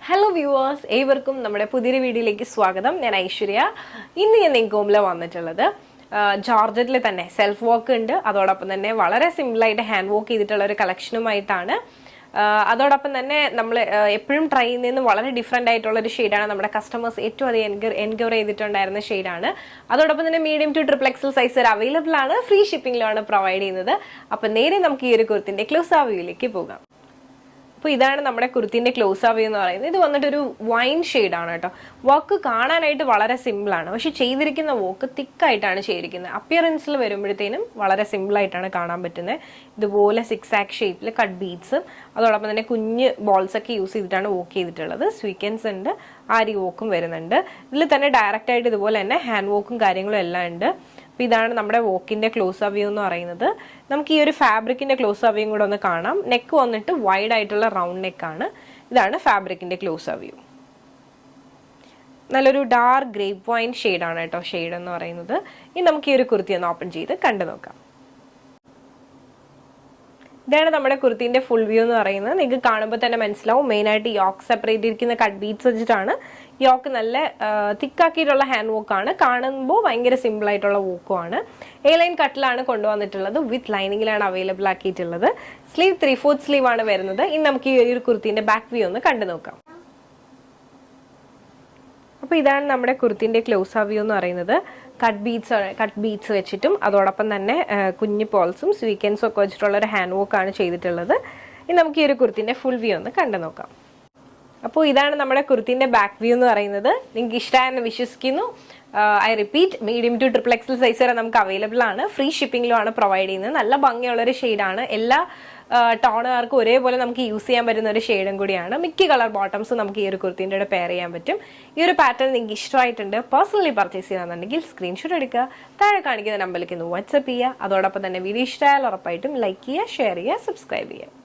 Hello viewers, ഏവർക്കും നമ്മുടെ പുതിയൊരു വീഡിയോയിലേക്ക് സ്വാഗതം. ഞാൻ ഐശ്വര്യ. ഇന്ന് ഞാൻ നെങ്കോമിൽ വന്നിട്ടുള്ളത് ജോർജറ്റിൽ തന്നെ സെൽഫ് വർക്ക് ഉണ്ട്. അതോടൊപ്പം തന്നെ വളരെ സിമ്പിളായിട്ട് ഹാൻഡ് വർക്ക് ചെയ്തിട്ടുള്ള ഒരു കളക്ഷനുമായിട്ടാണ്. അതോടൊപ്പം തന്നെ നമ്മൾ എപ്പോഴും ട്രൈ ചെയ്യുന്നതിന് വളരെ ഡിഫറെൻ്റ് ആയിട്ടുള്ള ഒരു ഷെയ്ഡാണ്. നമ്മുടെ കസ്റ്റമേഴ്സ് ഏറ്റവും അധികം എൻക്വയറി ചെയ്തിട്ടുണ്ടായിരുന്ന ഷെയ്ഡാണ്. അതോടൊപ്പം തന്നെ medium two triple XL size available ആണ്. ഫ്രീ ഷിപ്പിംഗിലാണ് പ്രൊവൈഡ് ചെയ്യുന്നത്. അപ്പം നേരെ നമുക്ക് ഈ ഒരു കുർത്തിന്റെ ക്ലോസ് ആ വ്യൂയിലേക്ക് പോകാം. അപ്പോൾ ഇതാണ് നമ്മുടെ കുർത്തിന്റെ ക്ലോസ് അവ്യൂ എന്ന് പറയുന്നത്. ഇത് വന്നിട്ടൊരു വൈൻ ഷെയ്ഡാണ് കേട്ടോ. വർക്ക് കാണാനായിട്ട് വളരെ സിമ്പിളാണ്, പക്ഷെ ചെയ്തിരിക്കുന്ന വർക്ക് തിക്കായിട്ടാണ് ചെയ്തിരിക്കുന്നത്. അപ്പിയറൻസിൽ വരുമ്പോഴത്തേനും വളരെ സിമ്പിളായിട്ടാണ് കാണാൻ പറ്റുന്നത്. ഇതുപോലെ സിക്സ് ആക്ക് ഷേപ്പിൽ കട്ട് ബീഡ്സും അതോടൊപ്പം തന്നെ കുഞ്ഞ് ബോൾസ് ഒക്കെ യൂസ് ചെയ്തിട്ടാണ് വർക്ക് ചെയ്തിട്ടുള്ളത്. സ്വീക്കൻസ് ഉണ്ട്, ആരി വോക്കും വരുന്നുണ്ട്. ഇതിൽ തന്നെ ഡയറക്റ്റ് ആയിട്ട് ഇതുപോലെ തന്നെ ഹാൻഡ് വോക്കും കാര്യങ്ങളും എല്ലാം ഉണ്ട്. അപ്പോൾ ഇതാണ് നമ്മുടെ വോക്കിന്റെ ക്ലോസ് അവ്യൂ എന്ന് പറയുന്നത്. നമുക്ക് ഈ ഒരു ഫാബ്രിക്കിന്റെ ക്ലോസ് അവ്യൂയും കൂടെ ഒന്ന് കാണാം. നെക്ക് വന്നിട്ട് വൈഡ് ആയിട്ടുള്ള റൗണ്ട് നെക്കാണ്. ഇതാണ് ഫാബ്രിക്കിന്റെ ക്ലോസ് അവ്യൂ. നല്ലൊരു ഡാർക്ക് ഗ്രേപ്പ് വൈൻ ഷെയ്ഡാണ് കേട്ടോ ഷെയ്ഡ് എന്ന് പറയുന്നത്. ഇനി നമുക്ക് ഈ ഒരു കുർത്തി ഒന്ന് ഓപ്പൺ ചെയ്ത് കണ്ടു നോക്കാം. ഇതാണ് നമ്മുടെ കുർത്തിന്റെ ഫുൾ വ്യൂ എന്ന് പറയുന്നത്. നിങ്ങൾക്ക് കാണുമ്പോൾ തന്നെ മനസ്സിലാവും. മെയിനായിട്ട് യോക്ക് സെപ്പറേറ്റ് ഇരിക്കുന്ന കട്ട് ബീഡ്സ് വെച്ചിട്ടാണ്. യോക്ക് നല്ല തിക്കാക്കിയിട്ടുള്ള ഹാൻഡ് വോക്കാണ്. കാണുമ്പോൾ ഭയങ്കര സിമ്പിൾ ആയിട്ടുള്ള വോക്കുമാണ്. എ ലൈൻ കട്ടിലാണ് കൊണ്ടുവന്നിട്ടുള്ളത്. വിത്ത് ലൈനിങ്ങിലാണ് അവൈലബിൾ ആക്കിയിട്ടുള്ളത്. സ്ലീവ് 3/4 സ്ലീവ് ആണ് വരുന്നത്. ഇനി നമുക്ക് ഈ ഒരു കുർത്തിന്റെ ബാക്ക് വ്യൂ ഒന്ന് കണ്ടു നോക്കാം. അപ്പോൾ ഇതാണ് നമ്മുടെ കുർത്തിന്റെ ക്ലോസ് ആ വ്യൂ എന്ന് പറയുന്നത്. കട്ട് ബീഡ്സ് വെച്ചിട്ടും അതോടൊപ്പം തന്നെ കുഞ്ഞു പോൾസും സ്വീക്കൻസും ഒക്കെ വെച്ചിട്ടുള്ള ഒരു ഹാൻഡ് വർക്ക് ആണ് ചെയ്തിട്ടുള്ളത്. ഇനി നമുക്ക് ഈ ഒരു കുർത്തിന്റെ ഫുൾ വ്യൂ ഒന്ന് കണ്ടു നോക്കാം. അപ്പോൾ ഇതാണ് നമ്മുടെ കുർത്തിന്റെ ബാക്ക് വ്യൂ എന്ന് പറയുന്നത്. നിങ്ങൾക്ക് ഇഷ്ടമായെന്ന് വിശ്വസിക്കുന്നു. I repeat, medium two triple XL size വരെ നമുക്ക് അവൈലബിൾ ആണ്. ഫ്രീ ഷിപ്പിംഗിലുമാണ് പ്രൊവൈഡ് ചെയ്യുന്നത്. നല്ല ഭംഗിയുള്ളൊരു ഷെയ്ഡാണ്. എല്ലാ ടോണുകാർക്കും ഒരേപോലെ നമുക്ക് യൂസ് ചെയ്യാൻ പറ്റുന്ന ഒരു ഷെയ്ഡും കൂടിയാണ്. മിക്ക കളർ ബോട്ടംസ് നമുക്ക് ഈ ഒരു കുർത്തിന്റെ കൂടെ പെയർ ചെയ്യാൻ പറ്റും. ഈ ഒരു പാറ്റേൺ നിങ്ങൾക്ക് ഇഷ്ടമായിട്ടുണ്ട്, പേഴ്സണലി പർച്ചേസ് ചെയ്യാന്നുണ്ടെങ്കിൽ സ്ക്രീൻഷോട്ട് എടുക്കുക, താഴെ കാണിക്കുന്ന നമ്പറിലേക്ക് ഒന്ന് വാട്സ്ആപ്പ് ചെയ്യുക. അതോടൊപ്പം തന്നെ വീഡിയോ ഇഷ്ടമായാൽ ഉറപ്പായിട്ടും ലൈക്ക് ചെയ്യുക, ഷെയർ ചെയ്യുക, സബ്സ്ക്രൈബ് ചെയ്യുക.